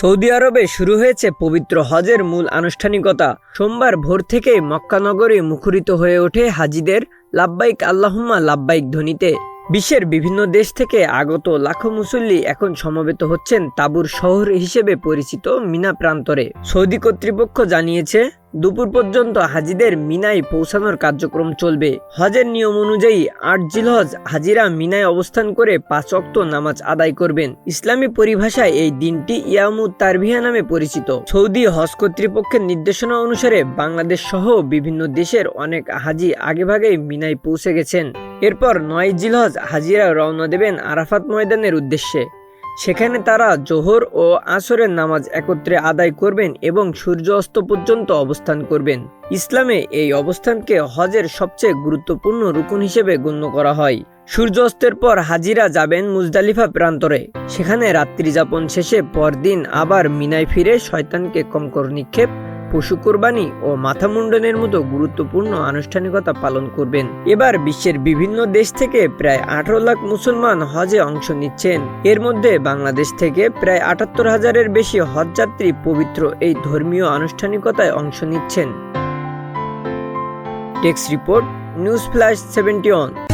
Saudi আরবে শুরু হয়েছে পবিত্র হজের মূল আনুষ্ঠানিকতা। সোমবার ভোর থেকেই মক্কা নগরী মুখরিত হয়ে ওঠে হাজিদের লাব্বাইক আল্লাহুম্মা লাব্বাইক ধ্বনিতে। বিশ্বের বিভিন্ন দেশ থেকে আগত লাখো মুসল্লি এখন সমবেত হচ্ছেন তাঁবুর শহর হিসেবে পরিচিত মিনা প্রান্তরে। সৌদি কর্তৃপক্ষ জানিয়েছে, দুপুর পর্যন্ত হাজিদের মিনায় পৌঁছানোর কার্যক্রম চলবে। হজের নিয়ম অনুযায়ী ৮ জিলহজ হাজিরা মিনায় অবস্থান করে ৫ ওয়াক্ত নামাজ আদায় করবেন। ইসলামী পরিভাষায় এই দিনটি ইয়ামুত তারবিয়া নামে পরিচিত। সৌদি হজ কর্তৃপক্ষের নির্দেশনা অনুসারে বাংলাদেশ সহ বিভিন্ন দেশের অনেক হাজি আগেভাগেই মিনায় পৌঁছে গেছেন। এরপর ৯ জিলহজ হাজিরা রওনা দেবেন আরাফাত ময়দানের উদ্দেশ্যে। সেখানে তারা জোহর ও আসরের নামাজ একত্রে আদায় করবেন এবং সূর্য অস্ত পর্যন্ত অবস্থান করবেন। ইসলামে এই অবস্থানকে হজের সবচেয়ে গুরুত্বপূর্ণ রুকুন হিসেবে গণ্য করা হয়। সূর্য অস্তের পর হাজিরা যাবেন মুজদালিফা প্রান্তরে। সেখানে রাত্রি যাপন শেষে পরদিন আবার মিনায় ফিরে শয়তানকে কঙ্কর নিক্ষেপ, পশু কোরবানি ও মাথা মুন্ডনের মতো গুরুত্বপূর্ণ আনুষ্ঠানিকতা পালন করবেন। এবার বিশ্বের বিভিন্ন দেশ থেকে প্রায় ১৮ লাখ মুসলমান হজে অংশ নিচ্ছেন। এর মধ্যে বাংলাদেশ থেকে প্রায় ৭৮,০০০-এর বেশি হজযাত্রী পবিত্র এই ধর্মীয় আনুষ্ঠানিকতায় অংশ নিচ্ছেন। Text report, news flash ৭১।